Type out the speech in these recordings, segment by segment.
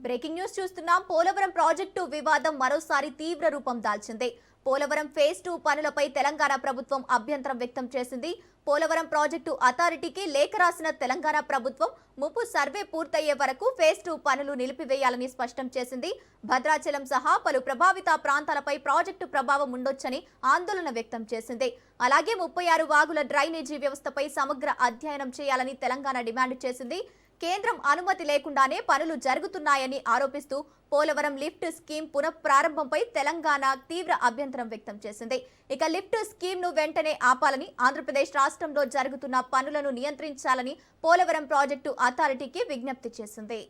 Breaking news చూస్తున్నాం. Polavaram project వివాదం మరోసారి తీవ్ర రూపం దాల్చింది. పోలవరం ఫేజ్ 2 పనులపై తెలంగాణ ప్రభుత్వం అభ్యంతరం వ్యక్తం చేసింది. పోలవరం ప్రాజెక్టు అథారిటీకి లేఖ రాసిన తెలంగాణ ప్రభుత్వం ముప్పు సర్వే పూర్తయ్యే వరకు ఫేజ్ 2 పనులు నిలిపివేయాలని స్పష్టం చేసింది. భద్రాచలం సహా పలు ప్రభావిత ప్రాంతాలపై ప్రాజెక్టు ప్రభావం ఉండొచ్చని ఆందోళన వ్యక్తం చేసింది. అలాగే 36 వాగుల డ్రైనేజీ వ్యవస్థపై సమగ్ర అధ్యయనం చేయాలని తెలంగాణ డిమాండ్ చేసింది. కేంద్రం అనుమతి లేకుండానే పనులు జరుగుతున్నాయని ఆరోపిస్తూ పోలవరం లిఫ్ట్ స్కీమ్ పునఃప్రారంభంపై తెలంగాణ తీవ్ర అభ్యంతరం వ్యక్తం చేసింది. ఇక లిఫ్ట్ స్కీమ్ ను వెంటనే ఆపాలని, ఆంధ్రప్రదేశ్ రాష్ట్రంలో జరుగుతున్న పనులను నియంత్రించాలని పోలవరం ప్రాజెక్టు అథారిటీకి విజ్ఞప్తి చేసింది.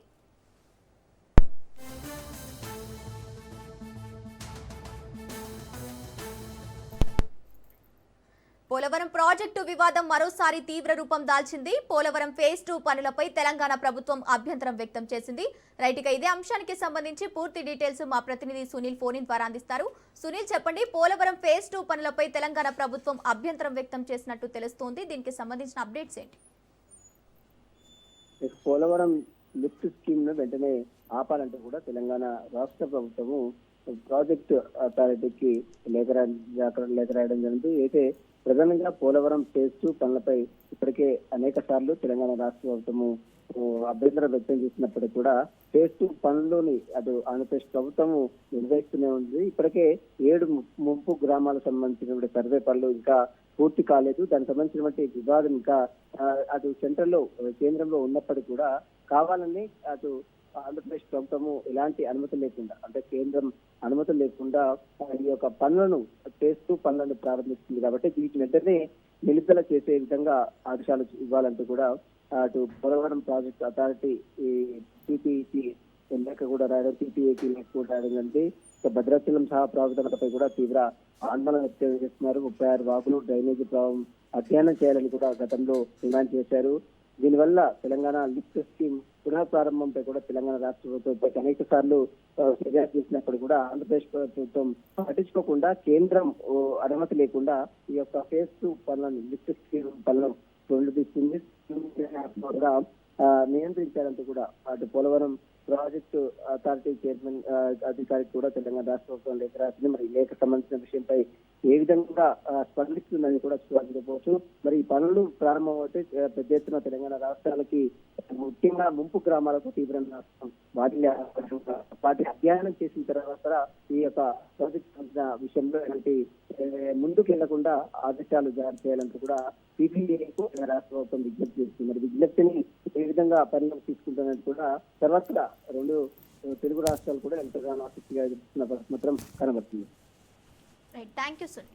పోలవరం ప్రాజెక్టు వివాదం మరోసారి తీవ్ర రూపం దాల్చింది. పోలవరం ఫేజ్ 2 పనులపై తెలంగాణ ప్రభుత్వం అభ్యంతరం వ్యక్తం చేసింది. రైట్గా ఇదే అంశానికి సంబంధించి పూర్తి డీటెయిల్స్ మా ప్రతినిధి సునీల్ ఫోన్ ద్వారా అందిస్తారు. సునీల్, చెప్పండి, పోలవరం ఫేజ్ 2 పనులపై తెలంగాణ ప్రభుత్వం అభ్యంతరం వ్యక్తం చేసినట్టు తెలుస్తోంది. దీనికి సంబంధించిన అప్డేట్స్ ఏంటి? పోలవరం లిఫ్ట్ స్కీమ్ ను వెంటనే ఆపాలంటూ కూడా తెలంగాణ రాష్ట్ర ప్రభుత్వము ప్రాజెక్ట్ అథారిటీకి లేఖ రాయడం జరిగింది. అయితే ప్రధానంగా పోలవరం ఫేజ్ 2 పనులపై ఇప్పటికే అనేక సార్లు తెలంగాణ రాష్ట్ర ప్రభుత్వము అభ్యంతరం వ్యక్తం చేసినప్పటికీ కూడా ఫేజ్ 2 పనుల్లోని అటు ఆంధ్రప్రదేశ్ ప్రభుత్వము నిర్వహిస్తూనే ఉంది. ఇప్పటికే 7 ముంపు గ్రామాలకు సంబంధించినటువంటి సర్వే పనులు ఇంకా పూర్తి కాలేదు. దానికి సంబంధించినటువంటి వివాదం ఇంకా అటు సెంట్రల్లో కేంద్రంలో ఉన్నప్పటికీ కూడా కావాలని అటు ఆంధ్రప్రదేశ్ ప్రభుత్వము ఎలాంటి అనుమతి లేకుండా, అంటే కేంద్రం అనుమతి లేకుండా ఈ యొక్క పనులను ఫేజ్ 2 పనులను ప్రారంభిస్తుంది. కాబట్టి వీటి వెంటనే నిలుపుదల చేసే విధంగా ఆదేశాలు ఇవ్వాలంటూ కూడా అటు పోలవరం ప్రాజెక్ట్ అథారిటీ టీపీకి లేఖ కూడా రాయడం, టీపీఏకి లేఖ కూడా రాయడం జరిగింది. భద్రాచలం సహా ప్రాంతాలపై కూడా తీవ్ర ఆందోళన వ్యక్తం చేస్తున్నారు. 36 వాగులు డ్రైనేజీ ప్రభావం అధ్యయనం చేయాలని కూడా గతంలో డిమాండ్ చేశారు. దీనివల్ల తెలంగాణ లిఫ్ట్ స్కీమ్ పునఃప్రారంభంపై కూడా తెలంగాణ రాష్ట్ర ప్రభుత్వంపై అనేక సార్లు ఫిర్యాదు చేసినప్పుడు కూడా ఆంధ్రప్రదేశ్ ప్రభుత్వం పట్టించుకోకుండా కేంద్రం అనుమతి లేకుండా ఈ యొక్క ఫేజ్ 2 పనులను లిఫ్ట్ స్కీమ్ పనులను తీసుకుంది. నియంత్రించాలంటూ కూడా అటు పోలవరం ప్రాజెక్టు అథారిటీ చైర్మన్ అధికారికి కూడా తెలంగాణ రాష్ట్ర ప్రభుత్వం లేఖ రాసింది. మరి లేఖ సంబంధించిన విషయంపై ఏ విధంగా స్పందిస్తుందని కూడా చూడకపోవచ్చు. మరి ఈ పనులు ప్రారంభమవుతే పెద్ద ఎత్తున తెలంగాణ రాష్ట్రాలకి ముఖ్యంగా ముంపు గ్రామాలకు తీవ్ర నష్టం. వాటి అధ్యయనం చేసిన తర్వాత ఈ యొక్క ప్రాజెక్ట్ విషయంలో ఎలాంటి ముందుకు వెళ్లకుండా ఆదేశాలు జారీ చేయాలంటూ కూడా సిబిఐకు రాష్ట్ర ప్రభుత్వం విజ్ఞప్తి చేస్తుంది. మరి విజ్ఞప్తిని ఏ విధంగా పరిణామం తీసుకుంటున్నట్టు కూడా తర్వాత 2 తెలుగు రాష్ట్రాలు కూడా ఎంతగానో ఆసక్తిగా ఎదుర్కొన్న పరిస్థితి మాత్రం కనబడుతుంది. Right, thank you sir.